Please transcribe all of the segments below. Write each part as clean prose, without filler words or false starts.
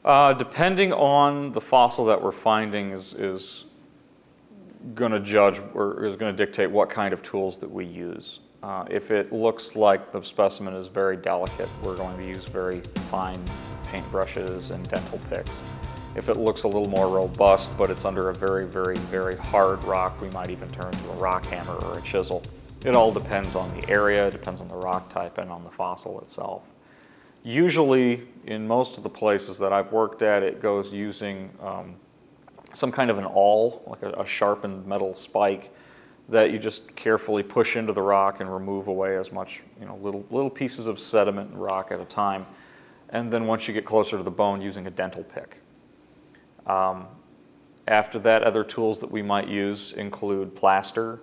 Depending on the fossil that we're finding is going to judge or is going to dictate what kind of tools that we use. If it looks like the specimen is very delicate, we're going to use very fine paintbrushes and dental picks. If it looks a little more robust, but it's under a very, very, very hard rock, we might even turn to a rock hammer or a chisel. It all depends on the area, it depends on the rock type and on the fossil itself. Usually, in most of the places that I've worked at, it goes using some kind of an awl, like a sharpened metal spike, that you just carefully push into the rock and remove away as much, little pieces of sediment and rock at a time. And then once you get closer to the bone, using a dental pick. After that, other tools that we might use include plaster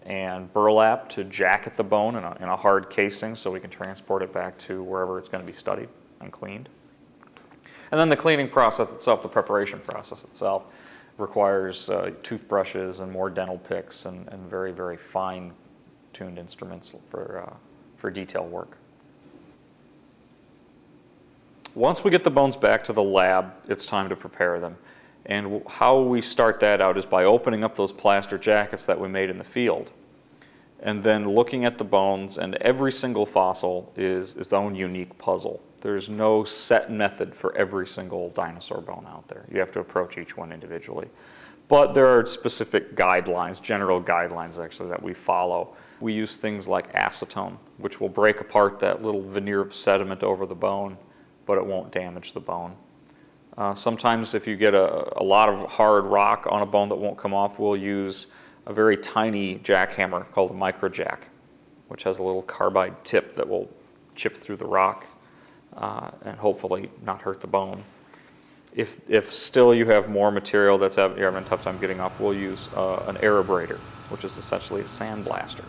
and burlap to jacket the bone in a hard casing so we can transport it back to wherever it's going to be studied and cleaned. And then the cleaning process itself, the preparation process itself, requires toothbrushes and more dental picks and very, very fine-tuned instruments for detail work. Once we get the bones back to the lab, it's time to prepare them. And how we start that out is by opening up those plaster jackets that we made in the field, and then looking at the bones, and every single fossil is its own unique puzzle. There's no set method for every single dinosaur bone out there. You have to approach each one individually. But there are specific guidelines, general guidelines actually, that we follow. We use things like acetone, which will break apart that little veneer of sediment over the bone, but it won't damage the bone. Sometimes if you get a lot of hard rock on a bone that won't come off, we'll use a very tiny jackhammer called a microjack, which has a little carbide tip that will chip through the rock and hopefully not hurt the bone. If still you have more material you're having a tough time getting off, we'll use an aerabrator, which is essentially a sandblaster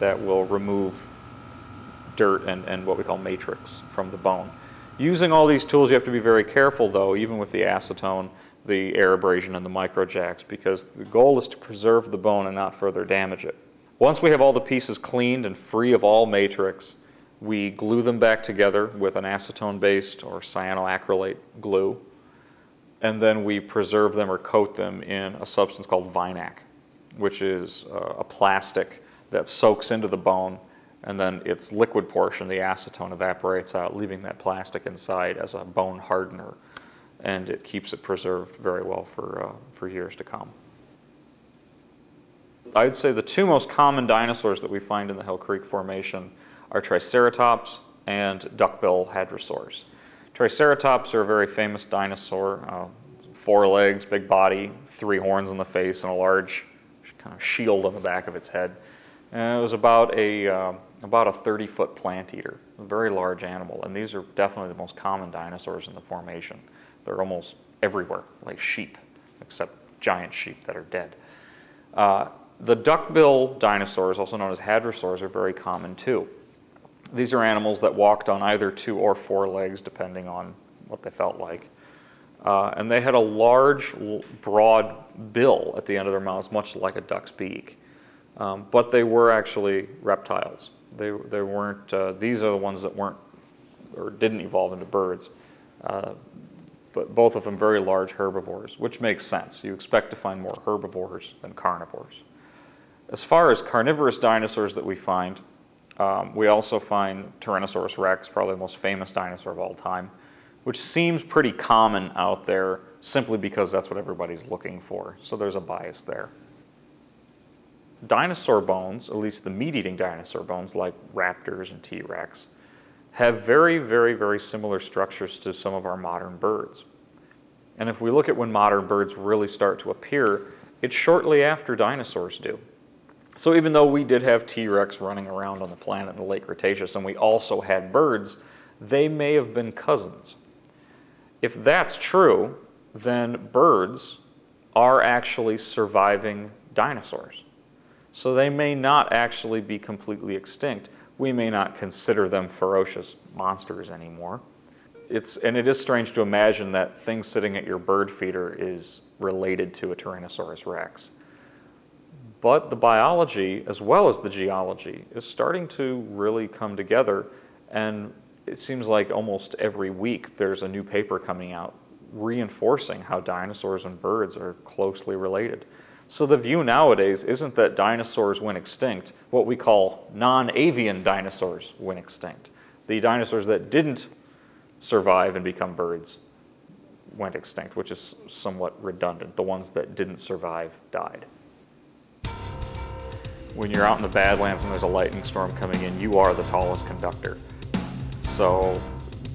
that will remove dirt and what we call matrix from the bone. Using all these tools, you have to be very careful, though, even with the acetone, the aerabrasion, and the microjacks, because the goal is to preserve the bone and not further damage it. Once we have all the pieces cleaned and free of all matrix, we glue them back together with an acetone-based or cyanoacrylate glue, and then we preserve them or coat them in a substance called Vinac, which is a plastic that soaks into the bone, and then its liquid portion, the acetone, evaporates out, leaving that plastic inside as a bone hardener, and it keeps it preserved very well for years to come. I'd say the two most common dinosaurs that we find in the Hill Creek Formation are Triceratops and duckbill hadrosaurs. Triceratops are a very famous dinosaur, 4 legs, big body, 3 horns on the face, and a large kind of shield on the back of its head. And it was about a 30-foot plant eater, a very large animal, and these are definitely the most common dinosaurs in the formation. They're almost everywhere, like sheep, except giant sheep that are dead. The duckbill dinosaurs, also known as hadrosaurs, are very common too. These are animals that walked on either 2 or 4 legs, depending on what they felt like. And they had a large, broad bill at the end of their mouths, much like a duck's beak. But they were actually reptiles. They weren't, these are the ones that weren't or didn't evolve into birds. But both of them very large herbivores, which makes sense. You expect to find more herbivores than carnivores. As far as carnivorous dinosaurs that we find, we also find Tyrannosaurus rex, probably the most famous dinosaur of all time, which seems pretty common out there simply because that's what everybody's looking for. So there's a bias there. Dinosaur bones, at least the meat-eating dinosaur bones like raptors and T-Rex, have very, very, very similar structures to some of our modern birds. And if we look at when modern birds really start to appear, it's shortly after dinosaurs do. So even though we did have T-Rex running around on the planet in the late Cretaceous and we also had birds, they may have been cousins. If that's true, then birds are actually surviving dinosaurs. So they may not actually be completely extinct. We may not consider them ferocious monsters anymore. And it is strange to imagine that thing sitting at your bird feeder is related to a Tyrannosaurus rex. But the biology, as well as the geology, is starting to really come together, and it seems like almost every week there's a new paper coming out reinforcing how dinosaurs and birds are closely related. So the view nowadays isn't that dinosaurs went extinct, what we call non-avian dinosaurs went extinct. The dinosaurs that didn't survive and become birds went extinct, which is somewhat redundant. The ones that didn't survive died. When you're out in the Badlands and there's a lightning storm coming in, you are the tallest conductor. So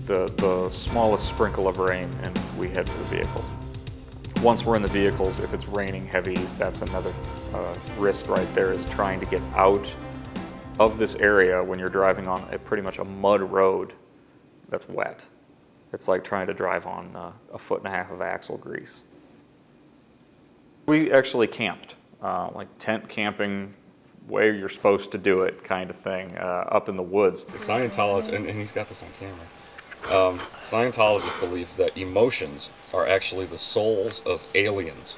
the smallest sprinkle of rain and we head for the vehicles. Once we're in the vehicles, if it's raining heavy, that's another risk right there, is trying to get out of this area when you're driving on pretty much a mud road that's wet. It's like trying to drive on 1.5 foot of axle grease. We actually camped, like tent camping, way you're supposed to do it kind of thing, up in the woods. Scientologists, and he's got this on camera, Scientologists believe that emotions are actually the souls of aliens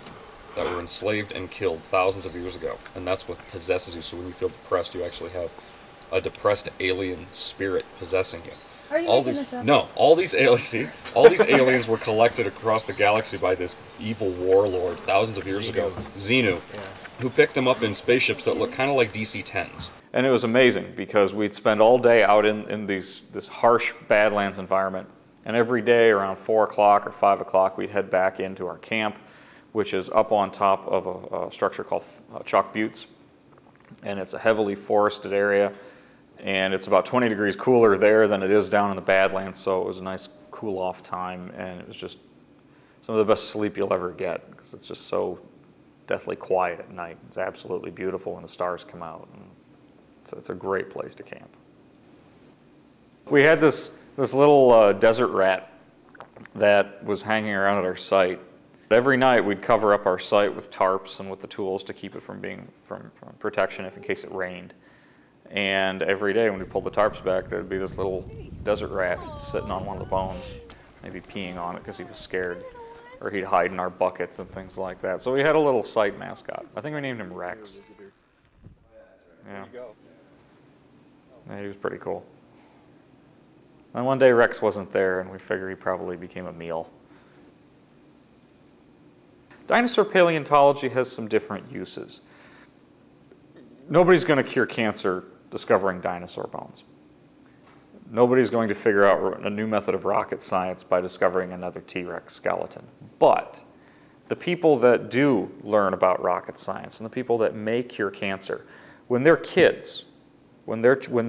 that were enslaved and killed thousands of years ago, and that's what possesses you. So when you feel depressed, you actually have a depressed alien spirit possessing you. Are you making this up? No, all these aliens were collected across the galaxy by this evil warlord thousands of years ago, Xenu, who picked them up in spaceships that look kind of like DC-10s. And it was amazing because we'd spend all day out in this harsh Badlands environment, and every day around 4 o'clock or 5 o'clock we'd head back into our camp, which is up on top of a structure called Chalk Buttes, and it's a heavily forested area, and it's about 20 degrees cooler there than it is down in the Badlands, so it was a nice cool off time, and it was just some of the best sleep you'll ever get because it's just so deathly quiet at night. It's absolutely beautiful when the stars come out. And so it's a great place to camp. We had this little desert rat that was hanging around at our site. Every night we'd cover up our site with tarps and with the tools to keep it from protection in case it rained. And every day when we pulled the tarps back, there'd be this little desert rat sitting on one of the bones, maybe peeing on it because he was scared. Or he'd hide in our buckets and things like that. So we had a little site mascot. I think we named him Rex. Yeah. Yeah, he was pretty cool. And one day Rex wasn't there, and we figured he probably became a meal. Dinosaur paleontology has some different uses. Nobody's going to cure cancer discovering dinosaur bones. Nobody's going to figure out a new method of rocket science by discovering another T-Rex skeleton. But the people that do learn about rocket science and the people that may cure cancer, when they're kids, when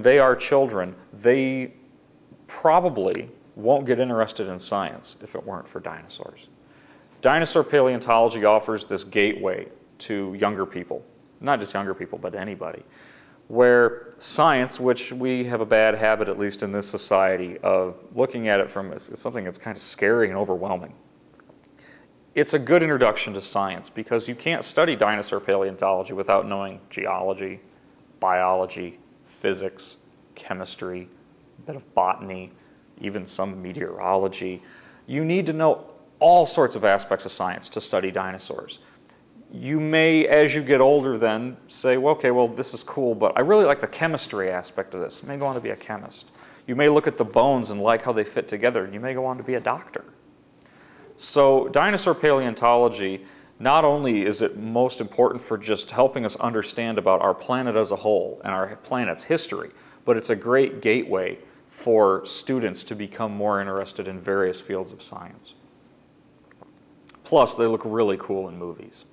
they are children, they probably won't get interested in science if it weren't for dinosaurs. Dinosaur paleontology offers this gateway to younger people, not just younger people, but anybody, where science, which we have a bad habit, at least in this society, of looking at it from it's something that's kind of scary and overwhelming. It's a good introduction to science because you can't study dinosaur paleontology without knowing geology, biology, physics, chemistry, a bit of botany, even some meteorology. You need to know all sorts of aspects of science to study dinosaurs. You may, as you get older then, say, well, okay, well, this is cool, but I really like the chemistry aspect of this. You may go on to be a chemist. You may look at the bones and like how they fit together, and you may go on to be a doctor. So dinosaur paleontology, not only is it most important for just helping us understand about our planet as a whole and our planet's history, but it's a great gateway for students to become more interested in various fields of science. Plus, they look really cool in movies.